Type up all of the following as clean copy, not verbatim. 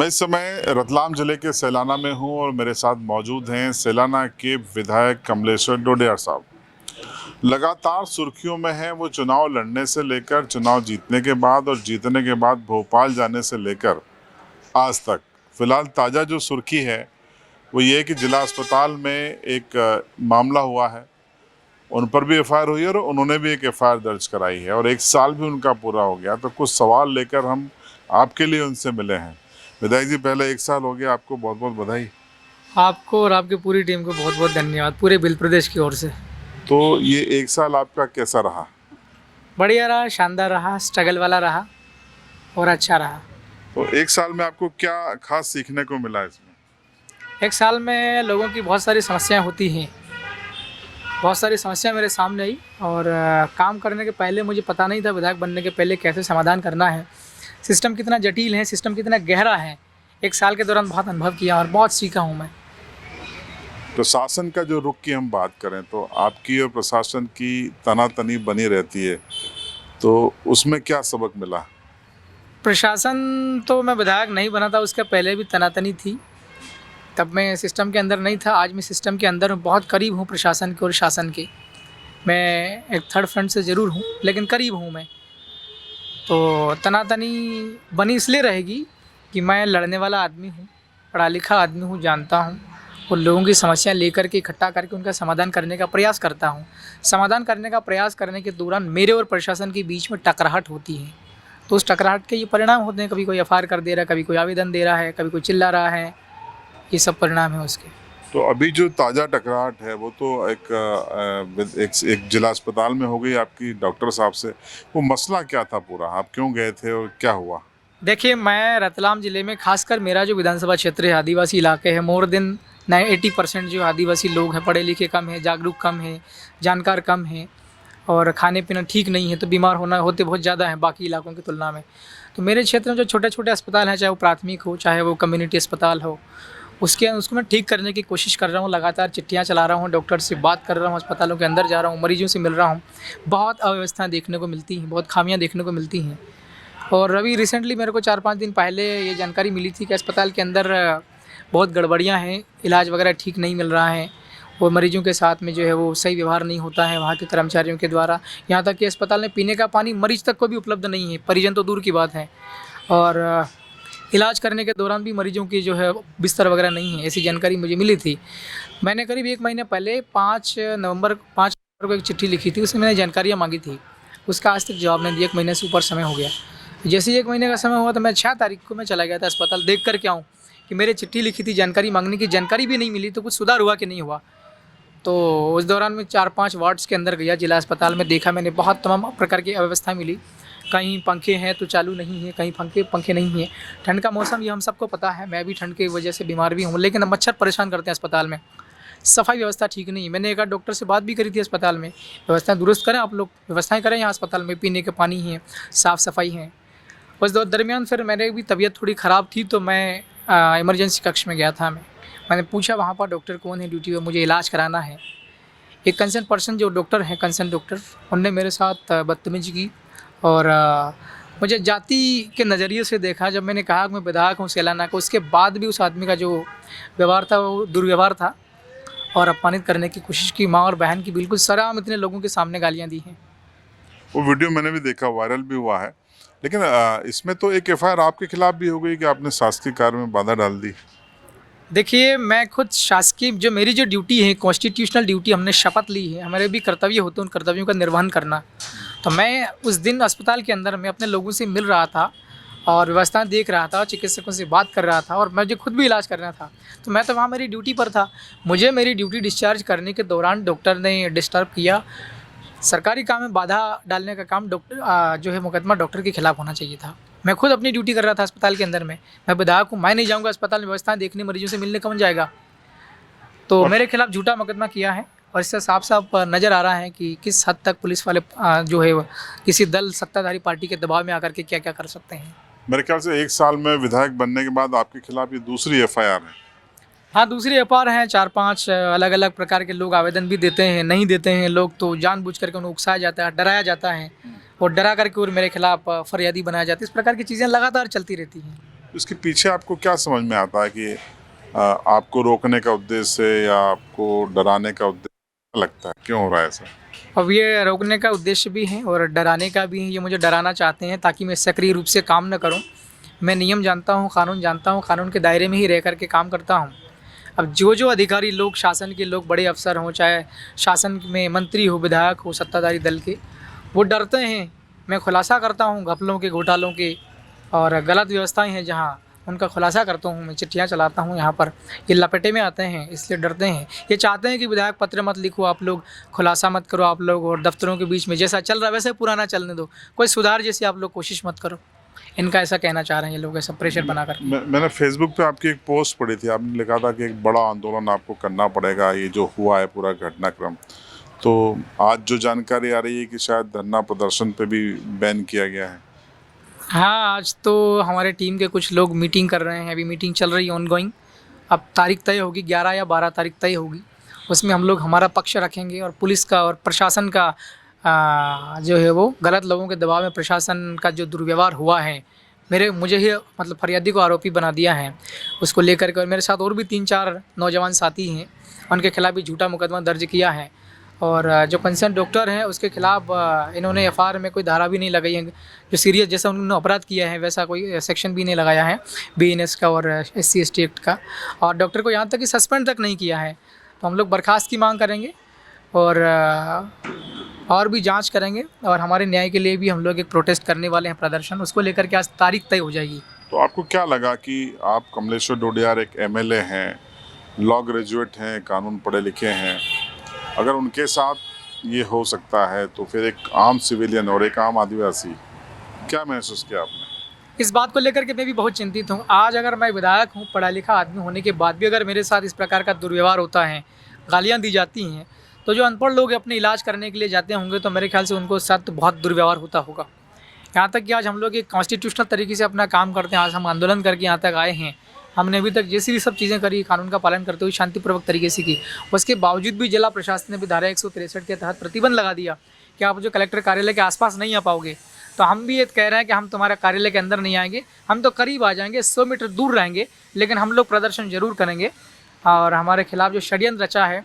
मैं इस समय रतलाम जिले के सैलाना में हूं और मेरे साथ मौजूद हैं सैलाना के विधायक कमलेश्वर डोडियार साहब। लगातार सुर्खियों में हैं वो चुनाव लड़ने से लेकर चुनाव जीतने के बाद और जीतने के बाद भोपाल जाने से लेकर आज तक। फिलहाल ताज़ा जो सुर्खी है वो ये है कि जिला अस्पताल में एक मामला हुआ है, उन पर भी एफआईआर हुई है और उन्होंने भी एक एफआईआर दर्ज कराई है और एक साल भी उनका पूरा हो गया। तो कुछ सवाल लेकर हम आपके लिए उनसे मिले हैं। विधायक जी, पहले एक साल हो गया, आपको बहुत बहुत बधाई। आपको और आपकी पूरी टीम को बहुत बहुत धन्यवाद, पूरे बिल प्रदेश की ओर से। तो ये एक साल आपका कैसा रहा? बढ़िया रहा, शानदार रहा, स्ट्रगल वाला रहा और अच्छा रहा। तो एक साल में आपको क्या खास सीखने को मिला इसमें? एक साल में लोगों की बहुत सारी समस्याएं होती हैं, बहुत सारी समस्या मेरे सामने आई और काम करने के पहले मुझे पता नहीं था विधायक बनने के पहले कैसे समाधान करना है, सिस्टम कितना जटिल है, सिस्टम कितना गहरा है। एक साल के दौरान बहुत अनुभव किया और बहुत सीखा हूँ मैं। प्रशासन का जो रुख की हम बात करें तो आपकी और प्रशासन की तनातनी बनी रहती है, तो उसमें क्या सबक मिला? प्रशासन तो मैं विधायक नहीं बना था, उसके पहले भी तनातनी थी, तब मैं सिस्टम के अंदर नहीं था। आज मैं सिस्टम के अंदर हूँ, बहुत करीब हूँ प्रशासन के और शासन के। मैं एक थर्ड फ्रंट से ज़रूर हूँ लेकिन करीब हूँ मैं। तो तनातनी बनी इसलिए रहेगी कि मैं लड़ने वाला आदमी हूँ, पढ़ा लिखा आदमी हूँ, जानता हूँ और लोगों की समस्या लेकर के इकट्ठा करके उनका समाधान करने का प्रयास करता हूँ। समाधान करने का प्रयास करने के दौरान मेरे और प्रशासन के बीच में टकराहट होती है, तो उस टकराहट के ये परिणाम होते हैं। कभी कोई एफआईआर कर दे रहा है, कभी कोई आवेदन दे रहा है, कभी कोई चिल्ला रहा है, ये सब परिणाम है उसके। तो अभी जो ताज़ा टकराहट है वो तो एक जिला अस्पताल में हो गई आपकी डॉक्टर साहब से। वो मसला क्या था पूरा, आप क्यों गए थे और क्या हुआ? देखिए, मैं रतलाम ज़िले में खासकर मेरा जो विधानसभा क्षेत्र है, आदिवासी इलाके है, मोर देन 80% जो आदिवासी लोग हैं, पढ़े लिखे कम है, जागरूक कम है, जानकार कम है और खाने पीना ठीक नहीं है, तो बीमार होते बहुत ज़्यादा हैं बाकी इलाकों की तुलना में। तो मेरे क्षेत्र में जो छोटे छोटे अस्पताल हैं, चाहे वो प्राथमिक हो, चाहे वो कम्युनिटी अस्पताल हो, उसको मैं ठीक करने की कोशिश कर रहा हूँ। लगातार चिट्ठियाँ चला रहा हूँ, डॉक्टर से बात कर रहा हूँ, अस्पतालों के अंदर जा रहा हूँ, मरीजों से मिल रहा हूँ। बहुत अव्यवस्था देखने को मिलती हैं, बहुत खामियाँ देखने को मिलती हैं। और अभी रिसेंटली मेरे को 4-5 दिन पहले ये जानकारी मिली थी कि अस्पताल के अंदर बहुत गड़बड़ियाँ हैं, इलाज वगैरह ठीक नहीं मिल रहा है और मरीजों के साथ में जो है वो सही व्यवहार नहीं होता है वहाँ के कर्मचारियों के द्वारा। यहाँ तक कि अस्पताल में पीने का पानी मरीज तक को भी उपलब्ध नहीं है, परिजन तो दूर की बात है। और इलाज करने के दौरान भी मरीजों की जो है बिस्तर वगैरह नहीं है, ऐसी जानकारी मुझे मिली थी। मैंने करीब 1 महीने पहले 5 नवंबर को एक चिट्ठी लिखी थी, उसमें मैंने जानकारियाँ मांगी थी। उसका आज तक जवाब नहीं दिया, 1 महीने से ऊपर समय हो गया। जैसे ही 1 महीने का समय हुआ तो मैं 6 तारीख को मैं चला गया था अस्पताल, देख कर के आऊँ कि मेरे चिट्ठी लिखी थी, जानकारी मांगने की जानकारी भी नहीं मिली, तो कुछ सुधार हुआ कि नहीं हुआ। तो उस दौरान मैं 4-5 वार्ड्स के अंदर गया जिला अस्पताल में, देखा मैंने, बहुत तमाम प्रकार की अव्यवस्था मिली। कहीं पंखे हैं तो चालू नहीं है, कहीं पंखे नहीं हैं। ठंड का मौसम, ये हम सबको पता है, मैं भी ठंड की वजह से बीमार भी हूँ, लेकिन मच्छर परेशान करते हैं अस्पताल में। सफाई व्यवस्था ठीक नहीं है। मैंने एक आध डॉक्टर से बात भी करी थी अस्पताल में, व्यवस्थाएं दुरुस्त करें आप लोग, व्यवस्थाएं करें यहाँ अस्पताल में, पीने के पानी है, साफ़ सफाई है। उस दरमियान फिर मेरे भी तबीयत थोड़ी ख़राब थी तो मैं इमरजेंसी कक्ष में गया था। मैंने पूछा वहाँ पर डॉक्टर कौन है ड्यूटी पर, मुझे इलाज कराना है। एक कंसर्न पर्सन जो डॉक्टर हैं, कंसर्न डॉक्टर, उनने मेरे साथ बदतमीजी की और मुझे जाति के नज़रिए से देखा। जब मैंने कहा कि मैं विधायक हूँ सैलाना का, उसके बाद भी उस आदमी का जो व्यवहार था वो दुर्व्यवहार था और अपमानित करने की कोशिश की। माँ और बहन की बिल्कुल सराम इतने लोगों के सामने गालियाँ दी हैं। वो वीडियो मैंने भी देखा, वायरल भी हुआ है। लेकिन इसमें तो एक एफआईआर आपके खिलाफ भी हो गई कि आपने शासकीय कार्य में बाधा डाल दी। देखिए, मैं खुद शासकीय, जो मेरी जो ड्यूटी है, कॉन्स्टिट्यूशनल ड्यूटी, हमने शपथ ली है, हमारे भी कर्तव्य होते हैं, उन कर्तव्यों का निर्वहन करना। तो मैं उस दिन अस्पताल के अंदर मैं अपने लोगों से मिल रहा था और व्यवस्था देख रहा था, चिकित्सकों से बात कर रहा था और मुझे खुद भी इलाज करना था। तो मैं तो वहाँ मेरी ड्यूटी पर था। मुझे मेरी ड्यूटी डिस्चार्ज करने के दौरान डॉक्टर ने डिस्टर्ब किया। सरकारी काम में बाधा डालने का काम डॉक्टर जो है, मुकदमा डॉक्टर के खिलाफ होना चाहिए था। मैं खुद अपनी ड्यूटी कर रहा था अस्पताल के अंदर में। मैं विधायक हूँ, मैं नहीं जाऊँगा अस्पताल में व्यवस्थाएं देखने, मरीजों से मिलने, कौन जाएगा? तो मेरे खिलाफ झूठा मुकदमा किया है और इससे साफ साफ नज़र आ रहा है कि किस हद तक पुलिस वाले जो है किसी दल, सत्ताधारी पार्टी के दबाव में आकर के क्या क्या कर सकते हैं। मेरे ख्याल से एक साल में विधायक बनने के बाद आपके खिलाफ ये दूसरी एफआईआर है। हाँ, दूसरी एफआईआर हैं। 4-5 अलग अलग प्रकार के लोग आवेदन भी देते हैं, नहीं देते हैं लोग, तो जानबूझ करके उन्हें उकसाया जाता है, डराया जाता है और डरा करके और मेरे खिलाफ फरियादी बनाया जाता है। इस प्रकार की चीज़ें लगातार चलती रहती हैं। इसके पीछे आपको क्या समझ में आता है कि आपको रोकने का उद्देश्य है या आपको डराने का उद्देश्य, क्या लगता है क्यों हो रहा है ऐसा? अब ये रोकने का उद्देश्य भी है और डराने का भी है। ये मुझे डराना चाहते हैं ताकि मैं सक्रिय रूप से काम न करूं। मैं नियम जानता हूं, जानता हूं, कानून के दायरे में ही रह कर के काम करता हूं। अब जो अधिकारी लोग, शासन के लोग, बड़े अफ़सर हों, चाहे शासन में मंत्री हो, विधायक हो, सत्ताधारी दल के, वो डरते हैं। मैं खुलासा करता हूँ घपलों के, घोटालों के और गलत व्यवस्थाएँ हैं जहाँ, उनका खुलासा करता हूँ। मैं चिट्ठियाँ चलाता हूँ यहाँ पर। ये लपेटे में आते हैं, इसलिए डरते हैं। ये चाहते हैं कि विधायक पत्र मत लिखो आप लोग, खुलासा मत करो आप लोग, और दफ्तरों के बीच में जैसा चल रहा है वैसे पुराना चलने दो, कोई सुधार जैसी आप लोग कोशिश मत करो। इनका ऐसा कहना चाह रहे हैं ये लोग, ऐसा प्रेशर बना कर। मैंने फेसबुक पे आपकी एक पोस्ट पढ़ी थी, आपने लिखा था कि एक बड़ा आंदोलन आपको करना पड़ेगा, ये जो हुआ है पूरा घटनाक्रम। तो आज जो जानकारी आ रही है कि शायद धरना प्रदर्शन पे भी बैन किया गया है। हाँ, आज तो हमारे टीम के कुछ लोग मीटिंग कर रहे हैं। अभी मीटिंग चल रही है ऑनगोइंग। अब तारीख तय होगी, 11 या 12 तारीख तय होगी। उसमें हम लोग हमारा पक्ष रखेंगे और पुलिस का और प्रशासन का जो है वो गलत लोगों के दबाव में प्रशासन का जो दुर्व्यवहार हुआ है, मुझे ही मतलब फरियादी को आरोपी बना दिया है, उसको लेकर के। और मेरे साथ और भी 3-4 नौजवान साथी हैं, उनके खिलाफ़ भी झूठा मुकदमा दर्ज किया है। और जो कंसर्न डॉक्टर हैं उसके खिलाफ़ इन्होंने एफआईआर में कोई धारा भी नहीं लगाई है। जो सीरियस जैसा उन्होंने अपराध किया है वैसा कोई सेक्शन भी नहीं लगाया है बीएनएस का और SC/ST एक्ट का। और डॉक्टर को यहाँ तक कि सस्पेंड तक नहीं किया है। तो हम लोग बर्खास्त की मांग करेंगे और भी जांच करेंगे। और हमारे न्याय के लिए भी हम लोग एक प्रोटेस्ट करने वाले हैं, प्रदर्शन। उसको लेकर के आज तारीख तय हो जाएगी। तो आपको क्या लगा कि आप कमलेश्वर डोडियार एक MLA हैं, लॉ ग्रेजुएट हैं, कानून पढ़े लिखे हैं, अगर उनके साथ ये हो सकता है तो फिर एक आम सिविलियन और एक आम आदिवासी, क्या महसूस किया आपने? इस बात को लेकर के मैं भी बहुत चिंतित हूँ। आज अगर मैं विधायक हूँ, पढ़ा लिखा आदमी होने के बाद भी अगर मेरे साथ इस प्रकार का दुर्व्यवहार होता है, गालियाँ दी जाती हैं, तो जो अनपढ़ लोग अपने इलाज करने के लिए जाते होंगे तो मेरे ख्याल से उनको साथ तो बहुत दुर्व्यवहार होता होगा। यहाँ तक कि आज हम लोग एक कॉन्स्टिट्यूशनल तरीके से अपना काम करते हैं। आज हम आंदोलन करके यहाँ तक आए हैं। हमने अभी तक जैसी भी सब चीज़ें करी, कानून का पालन करते हुए शांतिपूर्वक तरीके से की। उसके बावजूद भी जिला प्रशासन ने भी धारा 163 के तहत प्रतिबंध लगा दिया कि आप जो कलेक्टर कार्यालय के आसपास नहीं आ पाओगे। तो हम भी ये कह रहे हैं कि हम तुम्हारे कार्यालय के अंदर नहीं आएंगे, हम तो करीब आ जाएंगे, 100 मीटर दूर रहेंगे, लेकिन हम लोग प्रदर्शन जरूर करेंगे। और हमारे खिलाफ जो षड्यंत्र रचा है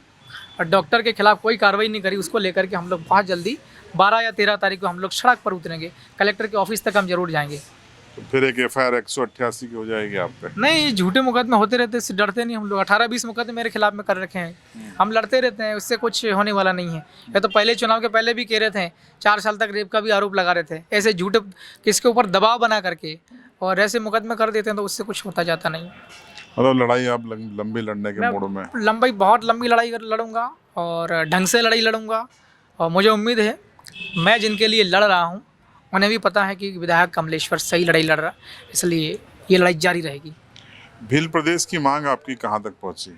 और डॉक्टर के खिलाफ कोई कार्रवाई नहीं करी, उसको लेकर के हम लोग बहुत जल्दी 12 या 13 तारीख को हम लोग सड़क पर उतरेंगे। कलेक्टर के ऑफिस तक हम जरूर जाएंगे। तो फिर एक FIR 188 की हो जाएगी आप पे? नहीं, झूठे मुकदमे होते रहते, इससे डरते नहीं हम लोग। 18-20 मुकदमे मेरे खिलाफ में कर रखे हैं। हम लड़ते रहते हैं, उससे कुछ होने वाला नहीं है। या तो पहले चुनाव के पहले भी कह रहे थे, 4 साल तक रेप का भी आरोप लगा रहे थे। ऐसे झूठे किसके ऊपर दबाव बना करके और ऐसे मुकदमे कर देते हैं तो उससे कुछ होता जाता नहीं। मतलब लड़ाई आप लंबी लड़ने के मूड में? बहुत लंबी लड़ाई लड़ूंगा और ढंग से लड़ाई लड़ूंगा। और मुझे उम्मीद है मैं जिनके लिए लड़ रहा हूँ उन्हें भी पता है कि विधायक कमलेश्वर सही लड़ाई लड़ रहा है, इसलिए ये लड़ाई जारी रहेगी। भील प्रदेश की मांग आपकी कहाँ तक पहुँची?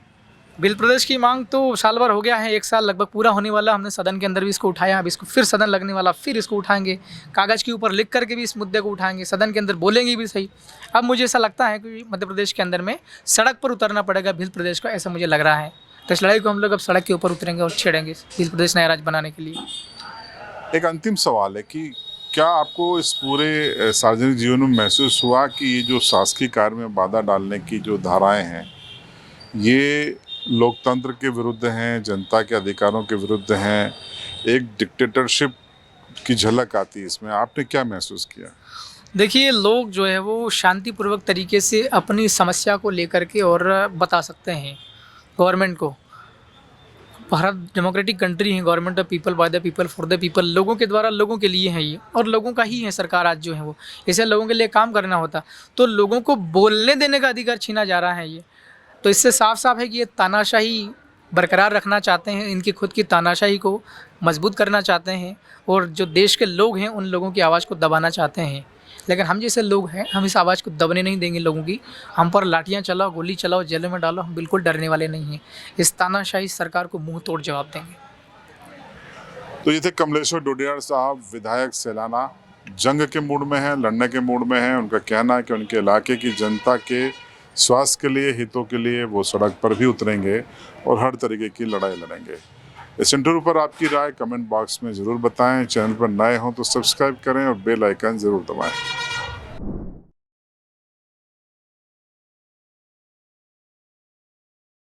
भील प्रदेश की मांग तो साल भर हो गया है, 1 साल लगभग पूरा होने वाला। हमने सदन के अंदर भी इसको उठाया, अब इसको फिर सदन लगने वाला, फिर इसको उठाएंगे, कागज़ के ऊपर लिख करके भी इस मुद्दे को उठाएंगे, सदन के अंदर बोलेंगे भी सही। अब मुझे ऐसा लगता है कि मध्य प्रदेश के अंदर में सड़क पर उतरना पड़ेगा भील प्रदेश को, ऐसा मुझे लग रहा है। तो इस लड़ाई को हम लोग अब सड़क के ऊपर उतरेंगे और छेड़ेंगे भील प्रदेश नया राज्य बनाने के लिए। एक अंतिम सवाल है कि क्या आपको इस पूरे सार्वजनिक जीवन में महसूस हुआ कि ये जो शासकीय कार्य में बाधा डालने की जो धाराएं हैं, ये लोकतंत्र के विरुद्ध हैं, जनता के अधिकारों के विरुद्ध हैं, एक डिक्टेटरशिप की झलक आती है इसमें? आपने क्या महसूस किया? देखिए, लोग जो है वो शांतिपूर्वक तरीके से अपनी समस्या को लेकर के और बता सकते हैं गवर्नमेंट को। भारत डेमोक्रेटिक कंट्री है, government of people, by the people, for the people, लोगों के द्वारा लोगों के लिए है ये, और लोगों का ही है सरकार आज जो है वो। इसे लोगों के लिए काम करना होता, तो लोगों को बोलने देने का अधिकार छीना जा रहा है ये। तो इससे साफ साफ है कि ये तानाशाही बरकरार रखना चाहते हैं, इनकी खुद की तानाशाही को मजबूत करना चाहते हैं, और जो देश के लोग हैं उन लोगों की आवाज़ को दबाना चाहते हैं। लेकिन हम जैसे लोग हैं, हम इस आवाज़ को दबने नहीं देंगे लोगों की। हम पर लाठियाँ चलाओ, गोली चलाओ, जेलों में डालो, हम बिल्कुल डरने वाले नहीं हैं। इस तानाशाही सरकार को मुंह तोड़ जवाब देंगे। तो ये थे कमलेश्वर डोडियार साहब, विधायक सैलाना। जंग के मूड में हैं, लड़ने के मूड में हैं। उनका कहना है कि उनके इलाके की जनता के स्वास्थ्य के लिए, हितों के लिए वो सड़क पर भी उतरेंगे और हर तरीके की लड़ाई लड़ेंगे। इस इंटरव्यू पर आपकी राय कमेंट बॉक्स में ज़रूर बताएं। चैनल पर नए हों तो सब्सक्राइब करें और बेल आइकन ज़रूर दबाएं।